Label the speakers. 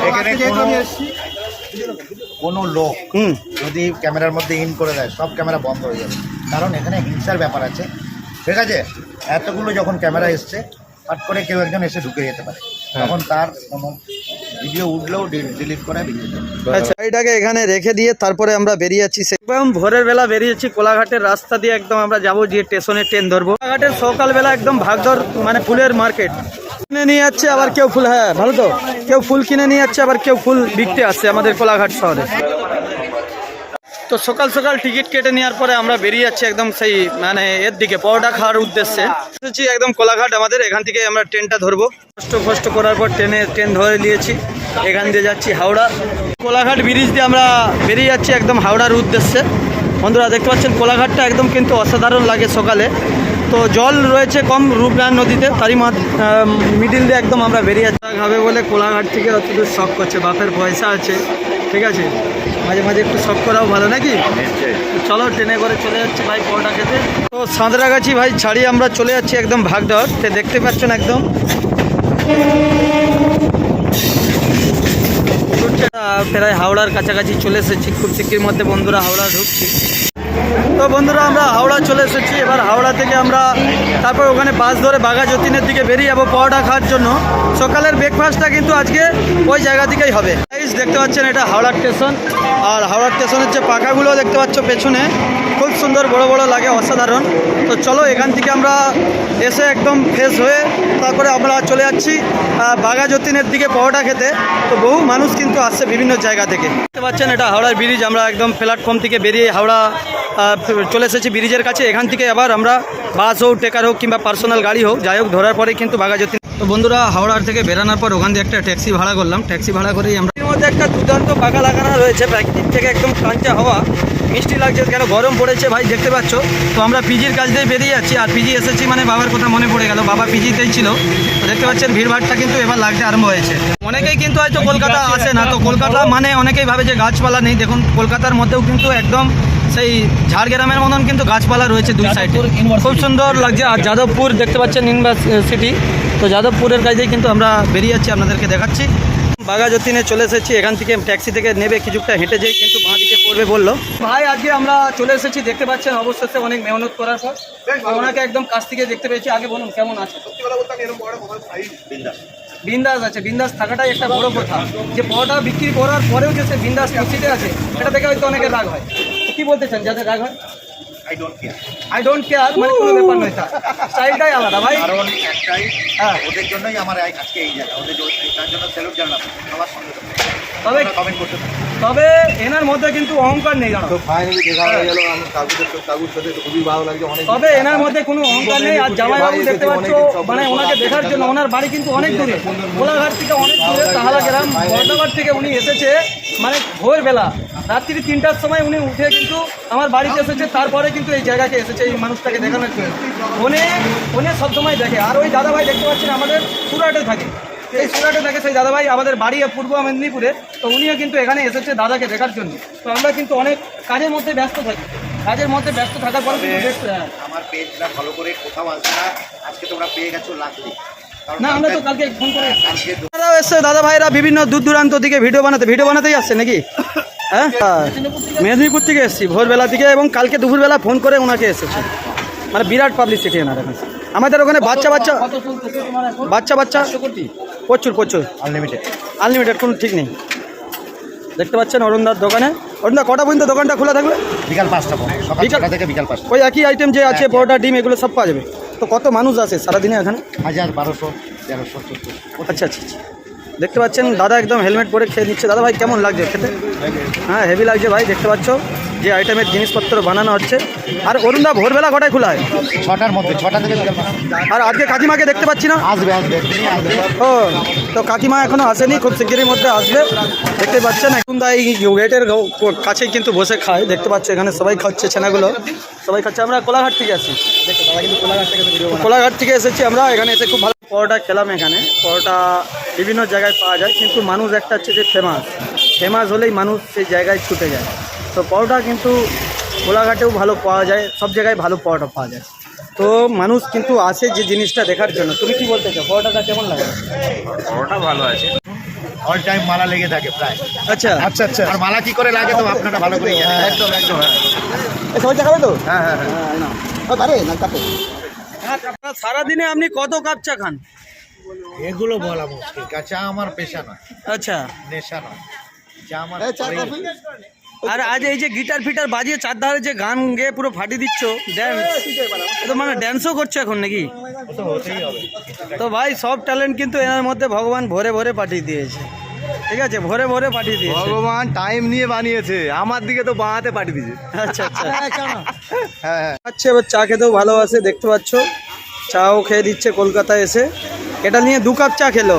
Speaker 1: এখানে কোনো লোক যদি ক্যামেরার মধ্যে ইন করে দেয় সব ক্যামেরা বন্ধ হয়ে যাবে, কারণ এখানে হিংসার ব্যাপার আছে। ঠিক আছে, এতগুলো যখন ক্যামেরা এসছে হট করে কেউ একজন এসে ঢুকে যেতে পারে, তখন তার কোনো ভিডিও উঠলেও ডিলিট করে বেরিয়ে যাবে।
Speaker 2: আচ্ছা, এটাকে এখানে রেখে দিয়ে তারপরে আমরা বেরিয়ে যাচ্ছি। একদম ভোরের বেলা বেরিয়েছি কোলাঘাটের রাস্তা দিয়ে, একদম আমরা যাবো যে স্টেশনে ট্রেন ধরবো। কোলাঘাটের সকালবেলা একদম ভাগদর, মানে ফুলের মার্কেট। কিনে নিয়ে যাচ্ছে আবার কেউ ফুল, হ্যাঁ ভালো তো, কেউ ফুল কিনে নিয়ে যাচ্ছে আবার কেউ ফুল বিকতে আসছে আমাদের কোলাঘাট শহরে। তো সকাল সকাল টিকিট কেটে নেওয়ার পরে আমরা বেরিয়ে যাচ্ছি একদম সেই মানে এর দিকে পরোটা খাওয়ার উদ্দেশ্যে। একদম কোলাঘাট আমাদের, এখান থেকে আমরা ট্রেনটা ধরবো। কষ্ট করার পর ট্রেন ধরে নিয়েছি, এখান দিয়ে যাচ্ছি হাওড়া। কোলাঘাট ব্রিজ দিয়ে আমরা বেরিয়ে যাচ্ছি একদম হাওড়ার উদ্দেশ্যে। বন্ধুরা দেখতে পাচ্ছেন কোলাঘাটটা একদম কিন্তু অসাধারণ লাগে সকালে। তো জল রয়েছে কম রূপনারায়ণ নদীতে, তারই মিডিল দিয়ে একদম আমরা বেরিয়ে যাচ্ছি। হবে বলে কোলাঘাট থেকে অত দূর শখ করছে, বাপের পয়সা আছে, ঠিক আছে, মাঝে মাঝে একটু শখ করাও ভালো নাকি। চলো ট্রেনে করে চলে যাচ্ছি ভাই পরোটা খেতে। তো সাঁতরাগাছি ভাই ছাড়িয়ে আমরা চলে যাচ্ছি একদম ভাগদর। তো দেখতে পাচ্ছেন একদম প্রায় হাওড়ার কাছাকাছি চলে এসেছি, খুব শিগগির মধ্যে বন্ধুরা হাওড়া ঢুকছি। তো বন্ধুরা আমরা হাওড়া চলে এসেছি। এবার হাওড়া থেকে আমরা তারপর ওখানে বাস ধরে বাঘা যতীনের দিকে বেরিয়ে যাবো পরোটা খাওয়ার জন্য। সকালের ব্রেকফাস্টটা কিন্তু আজকে ওই জায়গা থেকেই হবে। দেখতে পাচ্ছেন এটা হাওড়া স্টেশন, আর হাওড়া স্টেশনের যে পাখাগুলো দেখতে পাচ্ছ পেছনে, খুব সুন্দর বড় বড় লাগে, অসাধারণ। তো চলো এখান থেকে আমরা এসে একদম ফ্রেশ হয়ে তারপরে আমরা চলে যাচ্ছি বাঘা যতীনের দিকে পরোটা খেতে। তো বহু মানুষ কিন্তু আসছে বিভিন্ন জায়গা থেকে। দেখতে পাচ্ছেন এটা হাওড়ার ব্রিজ। আমরা একদম প্ল্যাটফর্ম থেকে বেরিয়ে হাওড়া চলে এসেছি ব্রিজের কাছে। এখান থেকে আবার আমরা বাস হোক, ট্রেকার হোক কিংবা পার্সোনাল গাড়ি হোক, যাই হোক ধরার পরে কিন্তু বাঘা যতীন। তো বন্ধুরা হাওড়ার থেকে বেরানোর পর ওখান থেকে একটা ট্যাক্সি ভাড়া করলাম। ট্যাক্সি ভাড়া করেই আমরা এর মধ্যে একটা দুর্দান্ত পাখা লাগানো রয়েছে, প্রাকৃতিক থেকে একদম কাঁচা হাওয়া, মিষ্টি লাগছে, কেন গরম পড়েছে ভাই দেখতে পাচ্ছ। তো আমরা পিজির কাছ দিয়ে বেরিয়ে যাচ্ছি, আর পিজি এসেছি মানে বাবার কথা মনে পড়ে গেল, বাবা পিজিতেই ছিল। তো দেখতে পাচ্ছেন ভিড়ভাড়টা কিন্তু এবার লাগতে আরম্ভ হয়েছে। অনেকেই কিন্তু হয়তো কলকাতা আসে না, তো কলকাতা মানে অনেকেই ভাবে যে গাছপালা নেই। দেখুন কলকাতার মধ্যেও কিন্তু একদম সেই ঝাড়গ্রামের মতন কিন্তু গাছপালা রয়েছে দুই সাইডে, খুব সুন্দর লাগছে। আর যাদবপুর দেখতে পাচ্ছেন ইউনিভার্সিটি, তো যাদবপুরের কাজেই কিন্তু আমরা বেরিয়ে যাচ্ছি, আপনাদেরকে দেখাচ্ছি। বাঘা যতীনে চলে এসেছি, এখান থেকে ট্যাক্সি থেকে নেবে কিছুটা হেঁটে যাই, কিন্তু বাঁ দিকে পড়বে বললো ভাই। আজকে আমরা চলে এসেছি, দেখতে পাচ্ছেন অবশেষে অনেক মেহনত করার পর ওনাকে একদম কাছ থেকে দেখতে পেয়েছি। আগে বলুন কেমন আছে? বিন্দাস আছে, বিন্দাস থাকাটাই একটা বড় কথা। যে পরোটা বিক্রি করার পরেও যে সে বিন্দাস খুশিতে আছে, এটা দেখে হয়তো অনেকের রাগ হয়। কি বলতে চান যাদের রাগ হয়? আই ডোন্ট কেয়ার মানে কোনো ব্যাপার নয়, স্টাইলটাই আলাদা ভাই।
Speaker 1: কারণ একটাই, হ্যাঁ ওদের জন্যই আমার আজকে এই জায়গা, ওদের তার জন্য স্যালুট জানালাম সবার সঙ্গে। তবে কমেন্ট করতে, তবে
Speaker 2: এনার মধ্যে কিন্তু অহংকার নেই, জানো।
Speaker 1: খুবই ভালো লাগছে অনেক।
Speaker 2: তবে এনার মধ্যে কোনো অহংকার নেই। আর জামাইবাবু দেখতে পাচ্ছ, মানে ওনাকে দেখার জন্য, ওনার বাড়ি কিন্তু অনেক দূরে, কোলাঘাট থেকে অনেক দূরে, তাহালা গ্রাম বর্ধমান থেকে উনি এসেছে মানে ভোরবেলা রাত্রি 3টার সময় উনি উঠে কিন্তু আমার বাড়িতে এসেছে। তারপরে কিন্তু এই জায়গাকে এসেছে এই মানুষটাকে দেখানোর জন্য। ফোনে সবসময় দেখে। আর ওই দাদাভাই দেখতে পাচ্ছেন আমাদের সুরাটে থাকে, এই সুরাটে থাকে সেই দাদাভাই, আমাদের বাড়ি পূর্ব মেদিনীপুরে। তো উনিও কিন্তু এখানে এসেছে দাদাকে দেখার জন্য। তো আমরা কিন্তু অনেক কাজের মধ্যে ব্যস্ত থাকি, কাজের মধ্যে ব্যস্ত থাকার পরে
Speaker 1: আমার পেজটা ভালো করে কোথাও আসবে না। আজকে তোমরা পেয়ে গেছো লাখলি,
Speaker 2: না আমরা তো কালকে ফোন করে এসছে দাদা ভাইরা বিভিন্ন দূর দূরান্ত দিকে ভিডিও বানাতেই আসছে নাকি? হ্যাঁ, মেদিনীপুর থেকে এসেছি ভোরবেলা থেকে, এবং কালকে দুপুরবেলা ফোন করে ওনাকে এসেছে। মানে বিরাট পাবলিসিটি এনার এখন আমাদের ওখানে। বাচ্চা প্রচুর আনলিমিটেড, কোনো ঠিক নেই। দেখতে পাচ্ছেন অরুণদার দোকানে। অরুণদা কটা পর্যন্ত দোকানটা খোলা থাকবে?
Speaker 1: বিকাল 5টা, সকাল থেকে বিকাল 5টা।
Speaker 2: ওই একই আইটেম যে আছে, পরোটা, ডিম, এগুলো সব পাওয়া যাবে। তো কত মানুষ আছে সারাদিনে এখানে?
Speaker 1: 1000, 1200, 1300, 1400।
Speaker 2: আচ্ছা, দেখতে পাচ্ছেন দাদা একদম হেলমেট পরে খেয়ে নিচ্ছে। দাদা ভাই কেমন লাগছে খেতে? হ্যাঁ হেভি লাগছে ভাই। দেখতে পাচ্ছ যে আইটেমের জিনিসপত্র বানানো হচ্ছে। আর অরুণদা ভোরবেলা কটায় খোলা হয়?
Speaker 1: 6টার মধ্যে, 6টা থেকে।
Speaker 2: আর আজকে কাকিমাকে দেখতে পাচ্ছি না।
Speaker 1: আসবে।
Speaker 2: ও, তো কাকিমা এখনো আসেনি, খুব শিগগিরের মধ্যে আসবে। দেখতে পাচ্ছেন এখন দা এই গেটের কাছেই কিন্তু বসে খায়। দেখতে পাচ্ছ এখানে সবাই খাচ্ছে, ছেনাগুলো সবাই খাচ্ছে। আমরা কোলাঘাট থেকে আসি, কোলাঘাট থেকে এসেছি আমরা। এখানে এসে খুব ভালো পরোটা খেলাম। এখানে পরোটা বিভিন্ন জায়গায় পাওয়া যায়, কিন্তু মানুষ একটা হচ্ছে যে ফেমাস হলেই মানুষ সেই জায়গায় ছুটে যায়। তো পরোটা কিন্তু কোলাঘাটেও ভালো পাওয়া যায়, সব জায়গায় ভালো পরোটা পাওয়া যায়। তো মানুষ কিন্তু আসে যে জিনিসটা দেখার জন্য। তুমি কি বলতে চাও, পরোটাটা কেমন লাগে?
Speaker 3: পরোটা ভালো আছে।
Speaker 1: অল টাইম মালা লেগে থাকে প্রায়।
Speaker 2: আচ্ছা
Speaker 3: আচ্ছা আচ্ছা
Speaker 1: আর মালা কি করে লাগে তো আপনারা ভালো করে জানেন।
Speaker 3: একদম একদম হ্যাঁ
Speaker 2: সবাই খাবে তো
Speaker 3: হ্যাঁ হ্যাঁ
Speaker 2: সারাদিনে আপনি কত কাপ চা খান?
Speaker 1: এগুলো বলা মুশকিল, চা আমার পেশা নয়,
Speaker 2: আচ্ছা,
Speaker 1: নেশা নয়, চা আমার
Speaker 2: আর আজ এই যে গিটার ফিটার বাজিয়ে চারধারে যে গান গেয়ে পুরো ফাটিয়ে দিচ্ছ, ড্যান্স তো মানে ড্যান্সও করছো এখন নাকি?
Speaker 1: তো হতেই হবে।
Speaker 2: তো ভাই সব ট্যালেন্ট কিন্তু এনার মধ্যে ভগবান ভরে ভরে পাঠিয়ে দিয়েছে, ঠিক আছে, ভরে ভরে পাঠিয়ে দিয়েছে।
Speaker 3: ভগবান টাইম নিয়ে বানিয়েছে, আমার দিকে তো বাঁহাতে পাঠিয়ে দিয়েছে।
Speaker 2: আচ্ছা আচ্ছা
Speaker 3: হ্যাঁ হ্যাঁ
Speaker 2: আচ্ছা, এবার চা খেতেও ভালোবাসে দেখতে পাচ্ছ, চাও খেয়ে দিচ্ছে কলকাতায় এসে। এটা নিয়ে 2 কাপ চা খেলো।